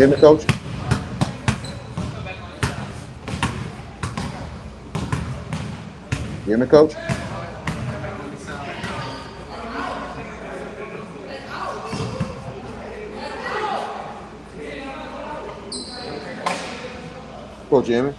You hear me, Coach? You hear me, Coach? Coach, you hear me?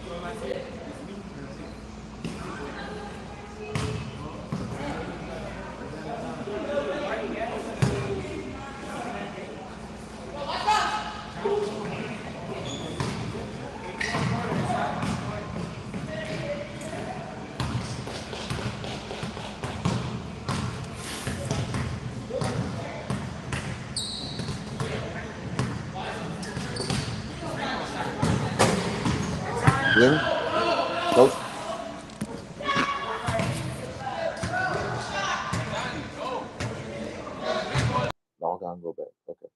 You hear me, Coach? Long time go back. Okay.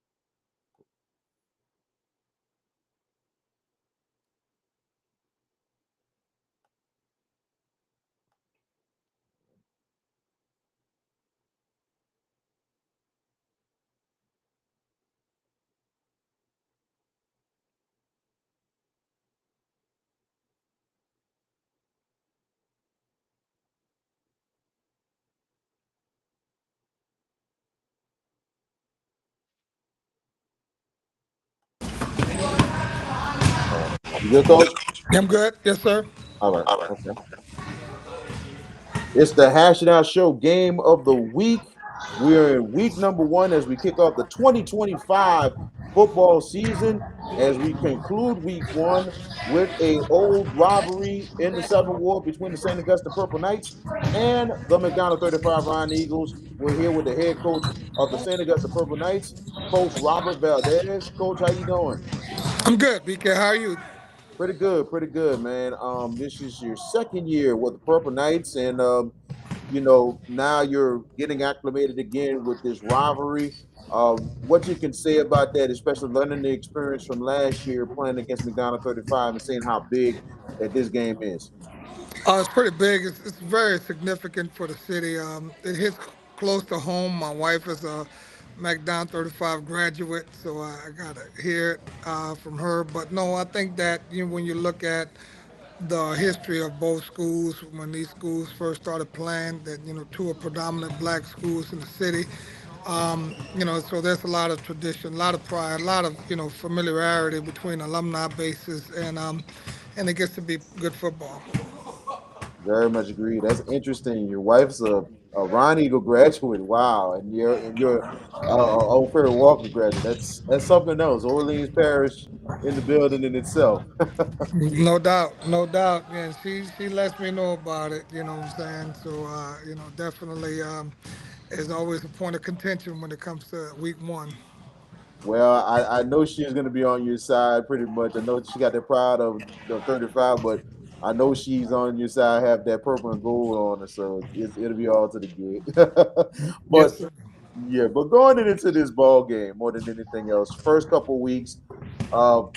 You good, Coach? I'm good. Yes, sir. All right. Okay. It's the Hash It Out Show game of the week. We're in week number one as we kick off the 2025 football season. As we conclude week one with a old rivalry in the Southern War between the St. Augusta Purple Knights and the McDonald 35 Ryan Eagles. We're here with the head coach of the St. Augusta Purple Knights, Coach Robert Valdez. Coach, how you doing? I'm good. BK, how are you? Pretty good, man. This is your second year with the Purple Knights, and now you're getting acclimated again with this rivalry. What you can say about that, especially learning the experience from last year playing against McDonald 35 and seeing how big that this game is. It's pretty big. It's very significant for the city. It hits close to home. My wife is a McDonald 35 graduate, so I got to hear it from her. But no, I think that when you look at the history of both schools, when these schools first started playing, that two are predominant black schools in the city. So there's a lot of tradition, a lot of pride, a lot of familiarity between alumni bases, and it gets to be good football. Very much agree. That's interesting. Your wife's a Ron Eagle graduate. Wow, and you're Old Prairie Walker graduate. That's something else. Orleans Parish in the building in itself. No doubt, no doubt. And she lets me know about it. You know what I'm saying? So definitely is always a point of contention when it comes to week one. Well, I know she's going to be on your side pretty much. I know she got that pride of the 35, but I know she's on your side, have that purple and gold on her, so it'll be all to the good. Yes, But sir. yeah, but going into this ball game more than anything else, first couple weeks,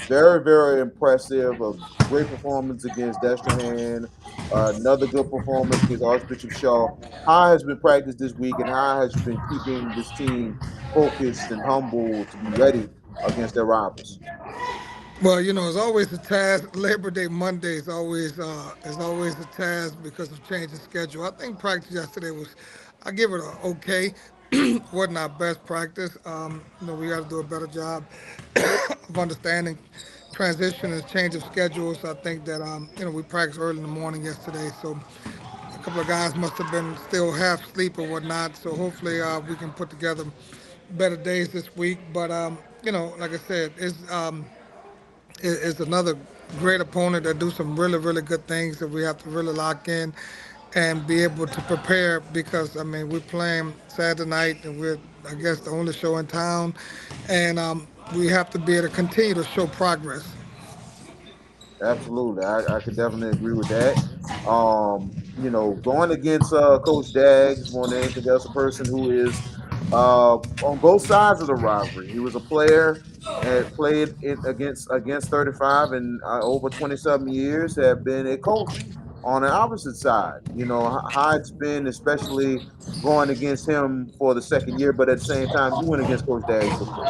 very, very impressive. A great performance against Destrehan. Another good performance against Archbishop Shaw. How has been practiced this week, and how has you been keeping this team focused and humble to be ready against their rivals? Well, it's always a task. Labor Day Monday is always a task because of changing schedule. I think practice yesterday was, I give it a okay. Wasn't our best practice. We got to do a better job of understanding transition and change of schedules. I think that we practiced early in the morning yesterday, so a couple of guys must have been still half asleep or whatnot. So hopefully we can put together better days this week. But like I said, is another great opponent that do some really, really good things that we have to really lock in and be able to prepare because, I mean, we're playing Saturday night and we're, I guess, the only show in town. And we have to be able to continue to show progress. Absolutely, I could definitely agree with that. Going against Coach Daggs more than anything else, a person who is on both sides of the rivalry. He was a player, had played it against 35, and over 27 years have been a coach on the opposite side. How it's been, especially going against him for the second year, but at the same time, you went against Coach Daggs before.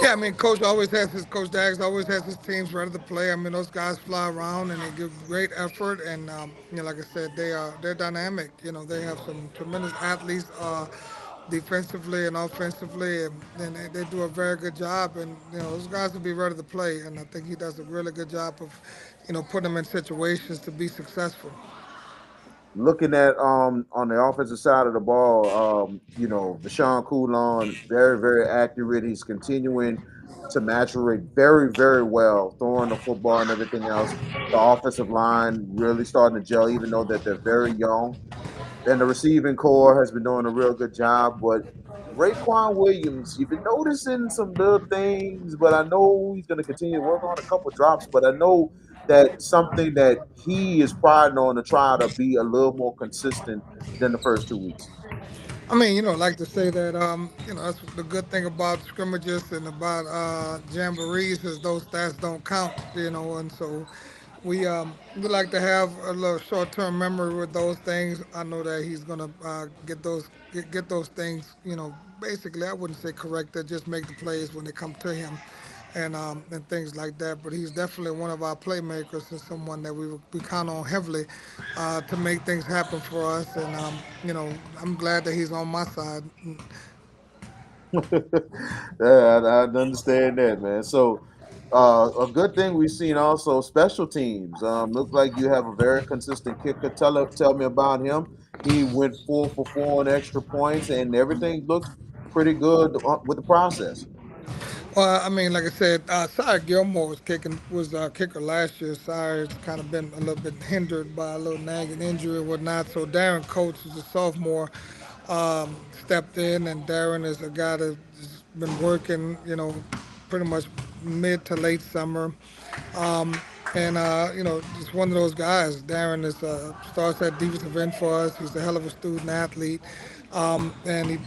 Yeah, I mean, Coach Dags always has his teams ready to play. I mean, those guys fly around and they give great effort, and like I said, they're dynamic. They have some tremendous athletes, defensively and offensively, and they do a very good job. And those guys will be ready to play, and I think he does a really good job of, putting them in situations to be successful. Looking at on the offensive side of the ball, Deshaun Coulon, very, very accurate. He's continuing to maturate very, very well, throwing the football and everything else. The offensive line really starting to gel, even though that they're very young. And the receiving core has been doing a real good job. But Raekwon Williams, you've been noticing some little things, but I know he's going to continue to work on a couple drops. But I know that something that he is priding on to try to be a little more consistent than the first 2 weeks. I mean, like to say that, that's the good thing about scrimmages and about jamborees is those stats don't count, and so we like to have a little short-term memory with those things. I know that he's gonna get those things, basically I wouldn't say corrected, just make the plays when they come to him, and things like that. But he's definitely one of our playmakers and someone that we count on heavily to make things happen for us. And I'm glad that he's on my side. Yeah, I understand that, man. So, a good thing we've seen also special teams. Look like you have a very consistent kicker. Tell me about him. He went 4 for 4 on extra points, and everything looks pretty good with the process. Well, I mean, like I said, Sire Gilmore was our kicker last year. Sire's kind of been a little bit hindered by a little nagging injury and whatnot. So Darren Coates, who's a sophomore, stepped in, and Darren is a guy that's been working, pretty much mid to late summer. And just one of those guys. Darren starts at defensive end for us. He's a hell of a student athlete, and he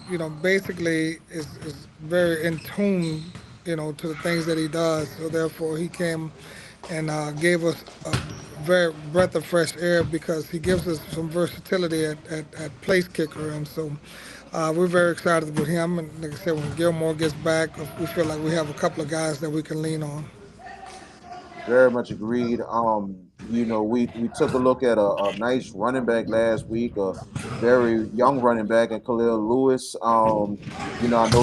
basically is very in tune to the things that he does. So therefore, he came and gave us a very breath of fresh air because he gives us some versatility at place kicker, and so. We're very excited with him, and like I said, when Gilmore gets back, we feel like we have a couple of guys that we can lean on. Very much agreed. We took a look at a nice running back last week, a very young running back, and Khalil Lewis. I know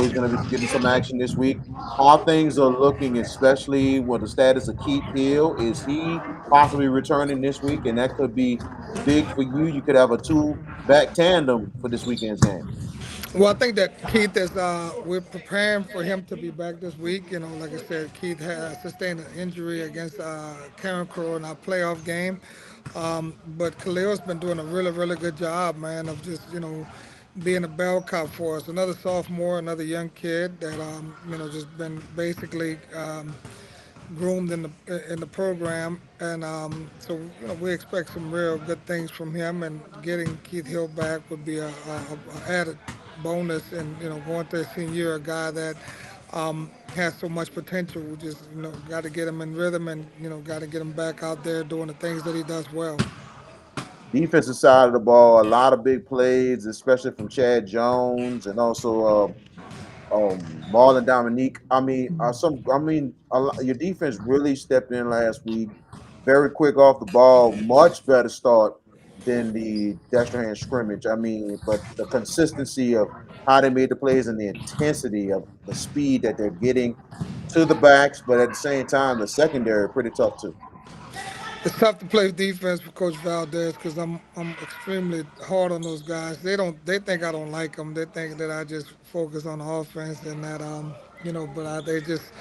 he's going to be getting some action this week. How things are looking, especially with the status of Keith Hill, is he possibly returning this week, and that could be big for you. You could have a two-back tandem for this weekend's game. Well, I think that Keith is. We're preparing for him to be back this week. Like I said, Keith has sustained an injury against Karen Crow in our playoff game, but Khalil's been doing a really, really good job, man, of just being a bell cow for us. Another sophomore, another young kid that just been basically groomed in the program, and so we expect some real good things from him. And getting Keith Hill back would be a added bonus. And going to a senior year, a guy that has so much potential. We just got to get him in rhythm, and got to get him back out there doing the things that he does well. Defensive side of the ball, a lot of big plays, especially from Chad Jones and also Marlon Dominique. Your defense really stepped in last week. Very quick off the ball, much better start than the Destrehan scrimmage. But the consistency of how they made the plays and the intensity of the speed that they're getting to the backs, but at the same time, the secondary pretty tough too. It's tough to play defense for Coach Valdez because I'm extremely hard on those guys. They think I don't like them. They think that I just focus on the offense and that but they just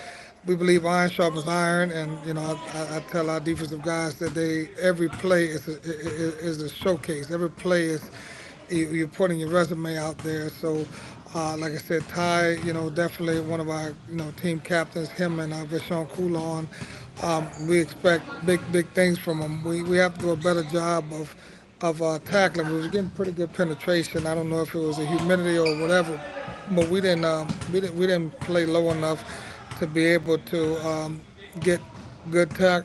we believe iron sharpens iron, and I tell our defensive guys that every play is a showcase. Every play is you're putting your resume out there. So, like I said, Ty, definitely one of our, team captains, him and Vishon Coulon. We expect big things from them. We have to do a better job of tackling. We was getting pretty good penetration. I don't know if it was the humidity or whatever, but we didn't play low enough to be able to get good tack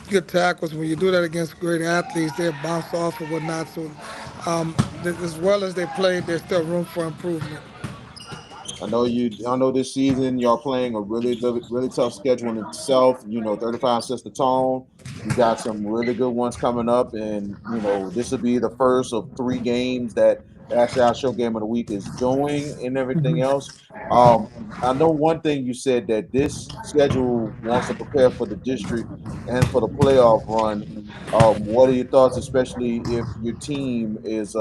good tackles. When you do that against great athletes, they'll bounce off or whatnot. So, as well as they played, there's still room for improvement. I know this season y'all playing a really tough schedule in itself. 35 sets the tone. You got some really good ones coming up, and this will be the first of three games that the Actually Our Show Game of the Week is doing, and everything else. Um, I know one thing you said that this schedule wants to prepare for the district and for the playoff run. What are your thoughts, especially if your team is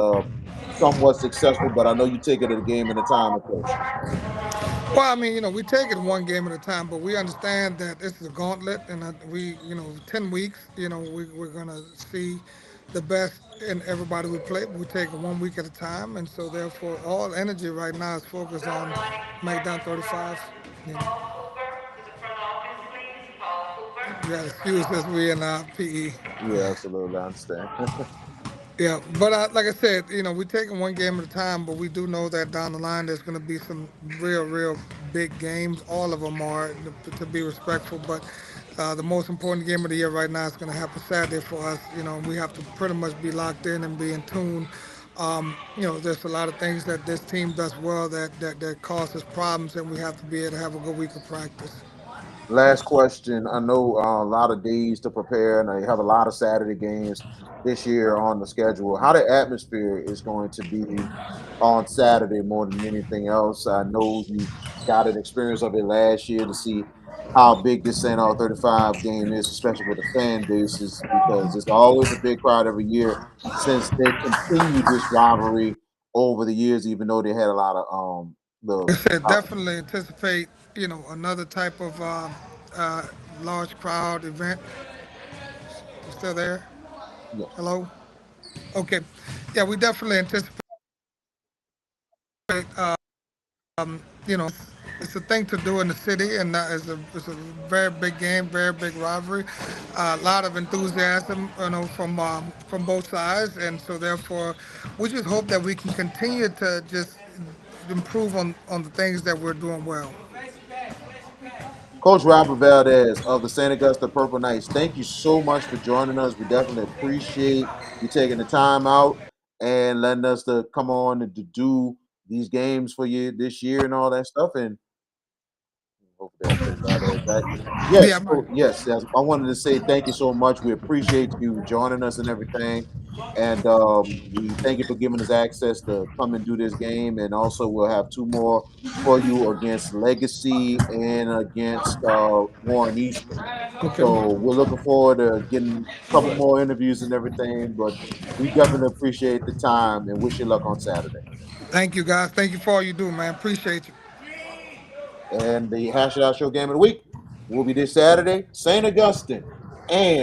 somewhat successful? But I know you take it a game at a time approach. Well, I mean, we take it one game at a time, but we understand that this is a gauntlet, and we, 10 weeks, we're gonna see the best in everybody we play. But we take it 1 week at a time, and so therefore, all energy right now is focused on Down 35. You know, you got to excuse us, we in PE. Yeah, absolutely. I understand. Yeah, but like I said, we're taking one game at a time, but we do know that down the line there's going to be some real big games. All of them are, to be respectful, but the most important game of the year right now is going to happen Saturday for us. We have to pretty much be locked in and be in tune. There's a lot of things that this team does well that causes problems, and we have to be able to have a good week of practice. Last question. I know a lot of days to prepare, and I have a lot of Saturday games this year on the schedule. How the atmosphere is going to be on Saturday more than anything else? I know you got an experience of it last year to see how big this St. R 35 game is, especially with the fan bases, because it's always a big crowd every year since they continued this rivalry over the years, even though they had a lot of the Like I said, definitely anticipate, another type of uh, large crowd event. You still there? yes. Hello? Okay. Yeah, we definitely anticipate, it's a thing to do in the city, and it's a very big game, very big rivalry. A lot of enthusiasm, from both sides, and so therefore, we just hope that we can continue to just improve on the things that we're doing well. Coach Robert Valdez of the St. Augusta Purple Knights, thank you so much for joining us. We definitely appreciate you taking the time out and letting us to come on and to do these games for you this year and all that stuff. And hopefully our Coach Valdez back. Yeah, Yes, Mike. yes. I wanted to say thank you so much. We appreciate you joining us and everything. And we thank you for giving us access to come and do this game. And also, we'll have two more for you against Legacy and against Warren Eastern. Okay. So we're looking forward to getting a couple more interviews and everything. But we definitely appreciate the time and wish you luck on Saturday. Thank you, guys. Thank you for all you do, man. Appreciate you. And the Hash It Out Show Game of the Week will be this Saturday, St. Augustine and